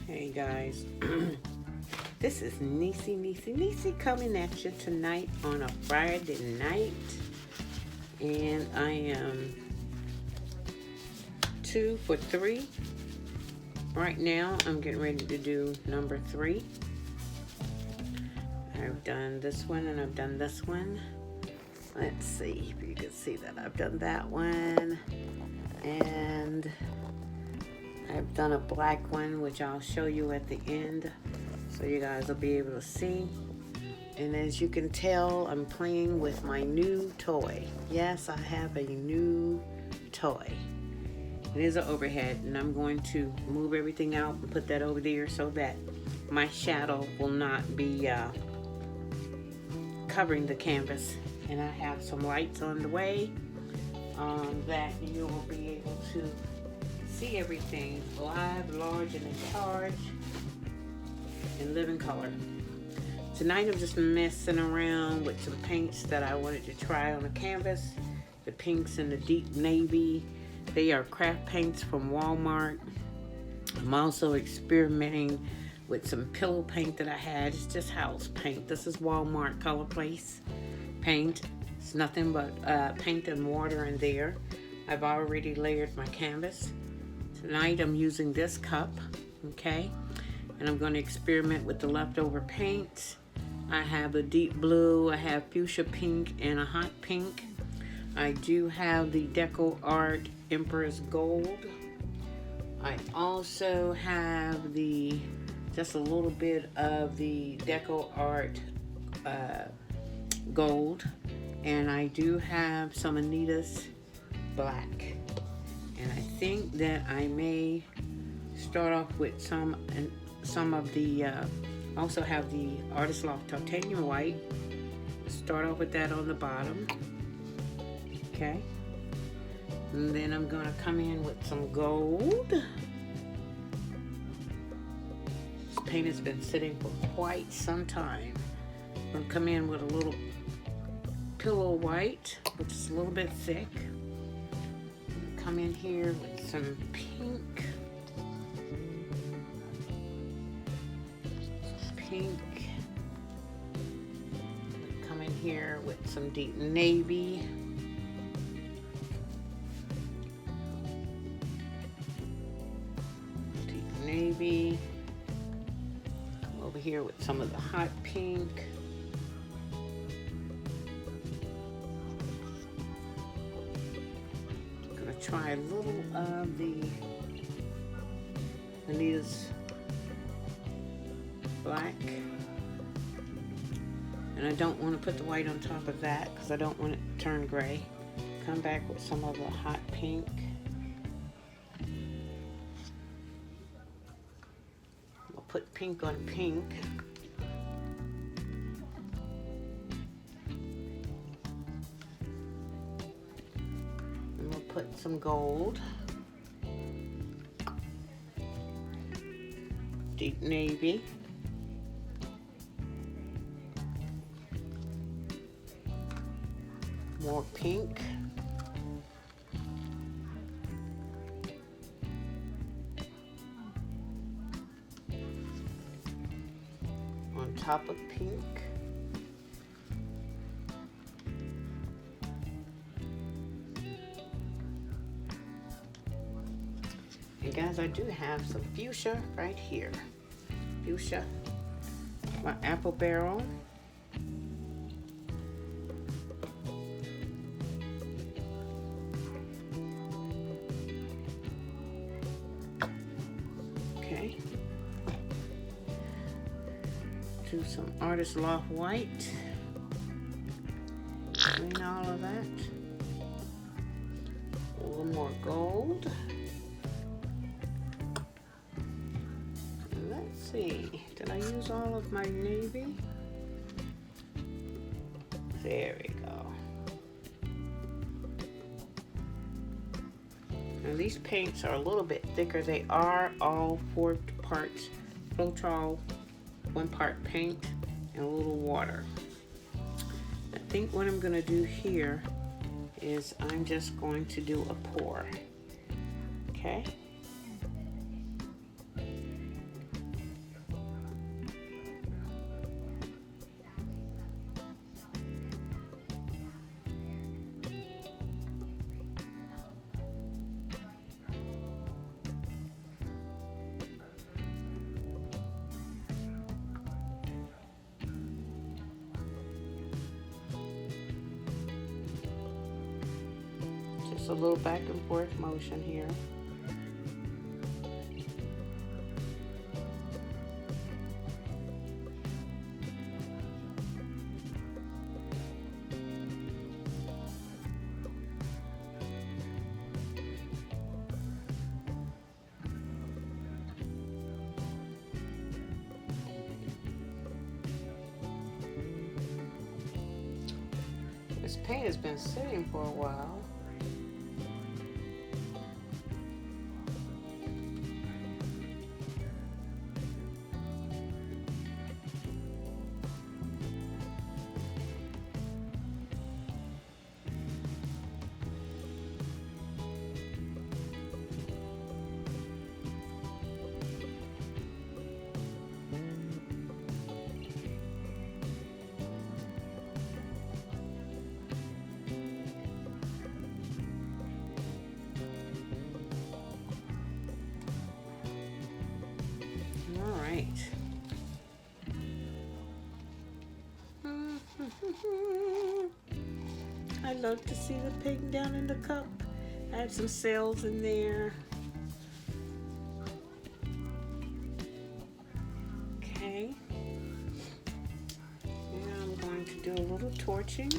Hey guys, this is Nisi coming at you tonight on a Friday night, and I am 2 for 3. Right now, I'm getting ready to do number 3. I've done this one and I've done this one. Let's see if you can see that I've done that one, and I've done a black one, which I'll show you at the end so you guys will be able to see. And as you can tell, I'm playing with my new toy. Yes, I have a new toy. It is an overhead, and I'm going to move everything out and put that over there so that my shadow will not be covering the canvas. And I have some lights on the way that you will be able to see everything live, large, and in charge, in living color. Tonight I'm just messing around with some paints that I wanted to try on the canvas. The pinks and the deep navy. They are craft paints from Walmart. I'm also experimenting with some pillow paint that I had. It's just house paint. This is Walmart Color Place paint. It's nothing but paint and water in there. I've already layered my canvas. Tonight I'm using this cup, okay? And I'm going to experiment with the leftover paints. I have a deep blue, I have fuchsia pink, and a hot pink. I do have the Deco Art Empress Gold. I also have just a little bit of the Deco Art Gold. And I do have some Anita's Black. And I think that I may start off with some of the, also have the Artist Loft Titanium White. Start off with that on the bottom. Okay. And then I'm going to come in with some gold. This paint has been sitting for quite some time. I'm going to come in with a little pillow white, which is a little bit thick. Come in here with some pink. Come in here with some deep navy. Come over here with some of the hot pink. Try a little of the Anita's Black, and I don't want to put the white on top of that because I don't want it to turn gray. Come back with some of the hot pink. We'll put pink on pink. Put some gold, deep navy, more pink, on top of pink. And guys, I do have some fuchsia right here. Fuchsia, my apple barrel. Okay. Do some Artist Loft white. Clean all of that. A little more gold. See, did I use all of my navy? There we go. And these paints are a little bit thicker. They are all 4 parts Floetrol, 1 part paint, and a little water. I think what I'm going to do here is I'm just going to do a pour. Okay. a little back and forth motion here. This paint has been sitting for a while. I love to see the pink down in the cup. I have some cells in there. Okay. Now I'm going to do a little torching.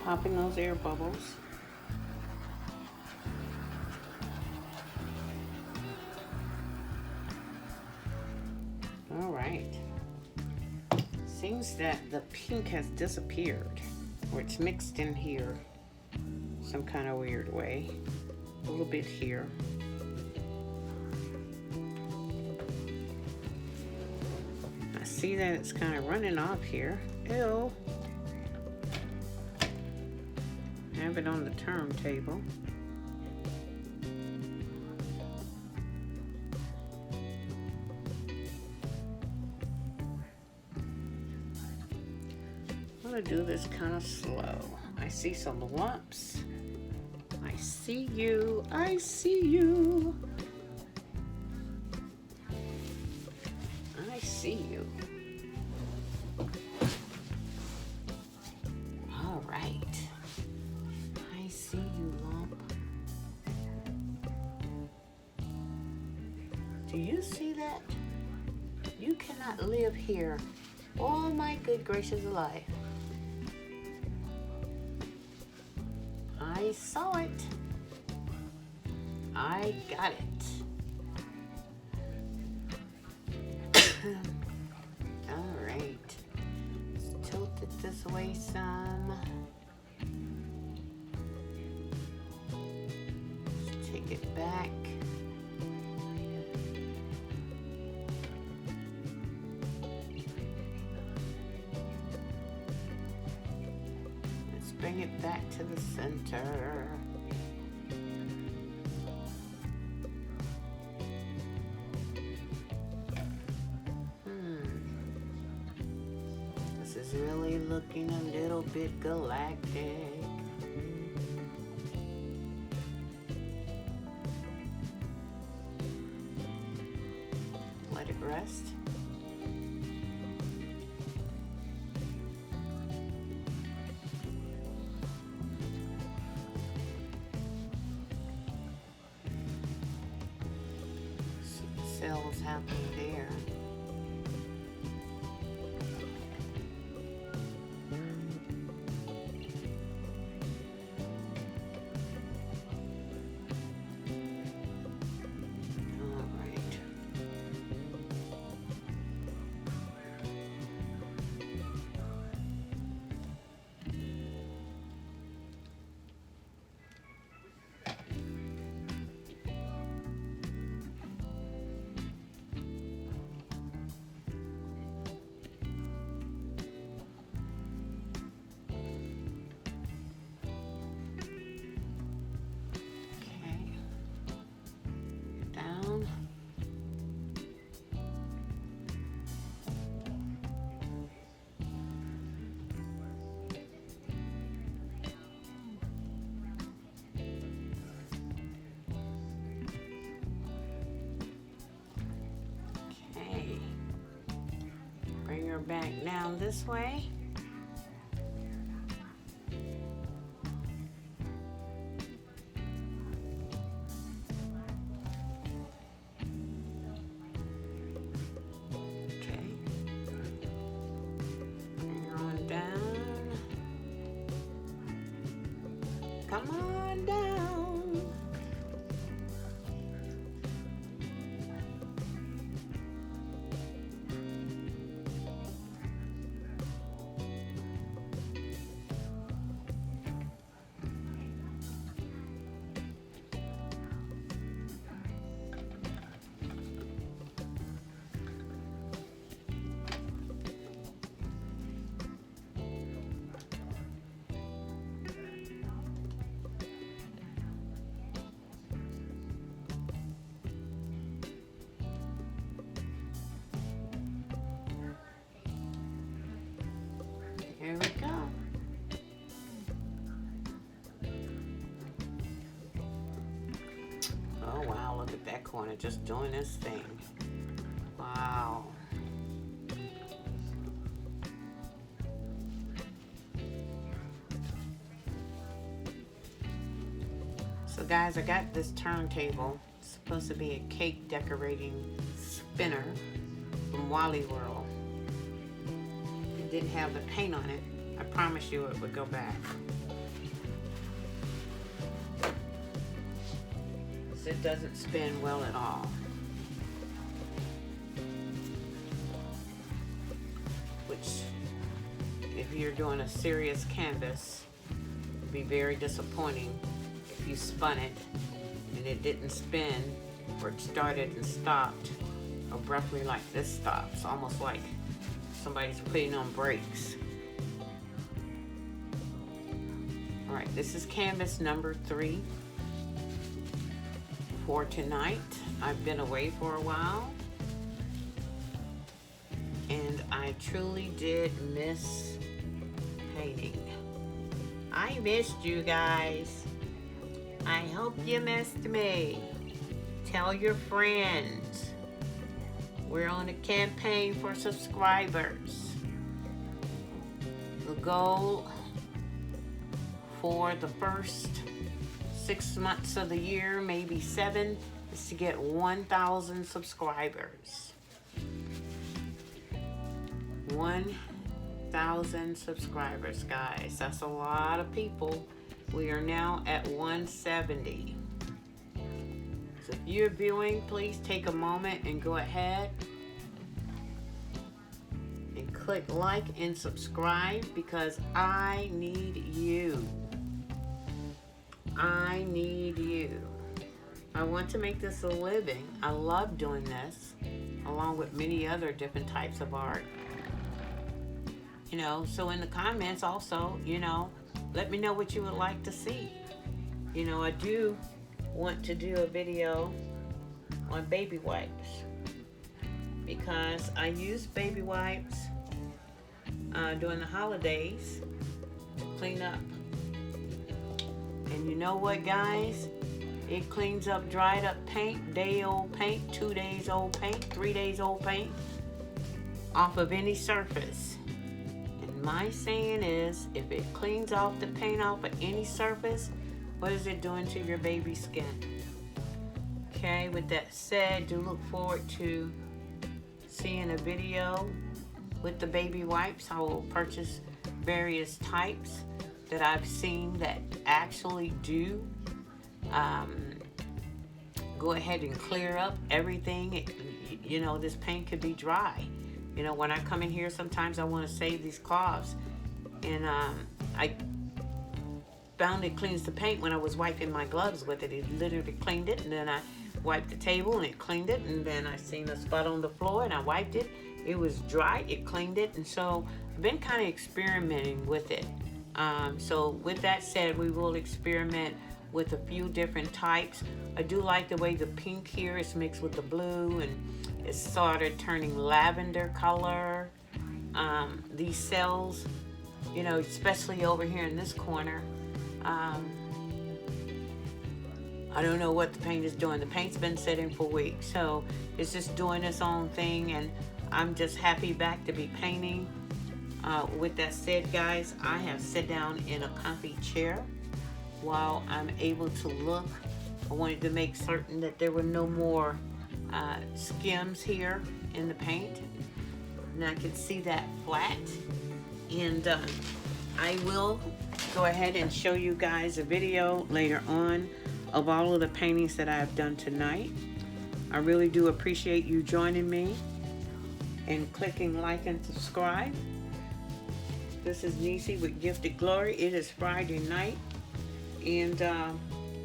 Popping those air bubbles. All right. Seems that the pink has disappeared, or it's mixed in here some kind of weird way. A little bit here. I see that it's kind of running off here. Ew. Have it on the turntable. I'm gonna do this kind of slow. I see some lumps. I see you. I see you. I see you. All right. See you, lump. Do you see that? You cannot live here. Oh my good gracious alive. I saw it. I got it. All right. Let's tilt it this way some. Take it back. Let's bring it back to the center. This is really looking a little bit galactic. Let it rest. See the cells happening there. back down this way. Come on down. Here we go. Oh wow, look at that corner just doing this thing. Wow. So guys, I got this turntable. It's supposed to be a cake decorating spinner from Wally World. Didn't have the paint on it. I promise you it would go back. So it doesn't spin well at all. Which, if you're doing a serious canvas, would be very disappointing if you spun it and it didn't spin, or it started and stopped abruptly like this stops, almost like somebody's putting on brakes. All right, this is canvas number 3 for tonight. I've been away for a while, and I truly did miss painting. I missed you guys. I hope you missed me. Tell your friends. We're on a campaign for subscribers. The goal for the first 6 months of the year, maybe 7, is to get 1,000 subscribers. 1,000 subscribers, guys. That's a lot of people. We are now at 170. So if you're viewing, please take a moment and go ahead and click like and subscribe, because I need you. I need you. I want to make this a living. I love doing this, along with many other different types of art. You know, so in the comments also, you know, let me know what you would like to see. You know, I do want to do a video on baby wipes, because I use baby wipes during the holidays to clean up. And you know what, guys? It cleans up dried up paint, day old paint, 2 days old paint, 3 days old paint off of any surface. And my saying is, if it cleans off the paint off of any surface, what is it doing to your baby skin? Okay, with that said, do look forward to seeing a video with the baby wipes. I will purchase various types that I've seen that actually do go ahead and clear up everything. You know, this paint could be dry. You know, when I come in here, sometimes I want to save these cloths, and I found it cleans the paint when I was wiping my gloves with it. It literally cleaned it, and then I wiped the table and it cleaned it, and then I seen a spot on the floor and I wiped it. It was dry, it cleaned it, and so I've been kind of experimenting with it. So with that said, we will experiment with a few different types. I do like the way the pink here is mixed with the blue, and it's started turning lavender color. These cells, you know, especially over here in this corner, I don't know what the paint is doing. The paint's been sitting for weeks, so it's just doing its own thing, and I'm just happy back to be painting. With that said, guys, I have sat down in a comfy chair while I'm able to look. I wanted to make certain that there were no more skims here in the paint. And I can see that flat. And I will go ahead and show you guys a video later on of all of the paintings that I've done tonight. I really do appreciate you joining me and clicking like and subscribe. This is Nisi with Gifted Glory. It is Friday night, and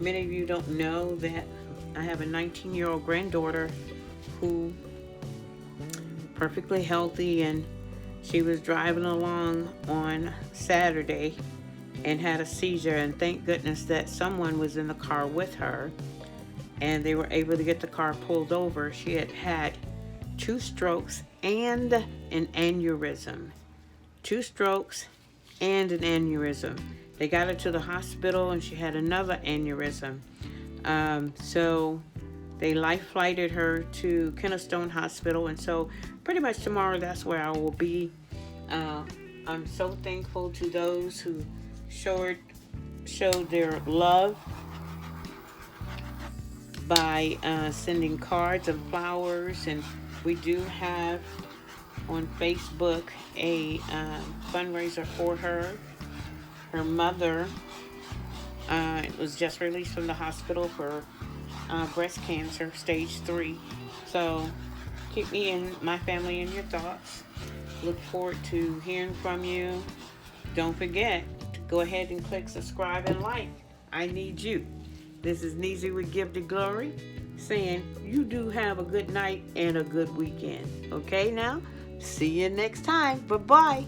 many of you don't know that I have a 19-year-old granddaughter who perfectly healthy, and she was driving along on Saturday and had a seizure, and thank goodness that someone was in the car with her and they were able to get the car pulled over. She had had 2 strokes and an aneurysm. 2 strokes and an aneurysm. They got her to the hospital and she had another aneurysm. So they life flighted her to Kennestone Hospital, and so pretty much tomorrow that's where I will be. I'm so thankful to those who showed their love by sending cards and flowers, and we do have on Facebook a fundraiser for her. Her mother was just released from the hospital for breast cancer, stage 3. So keep me and my family in your thoughts. Look forward to hearing from you. Don't forget to go ahead and click subscribe and like. I need you. This is Nisi with Gifted Glory saying you do have a good night and a good weekend. Okay now? See you next time. Bye-bye.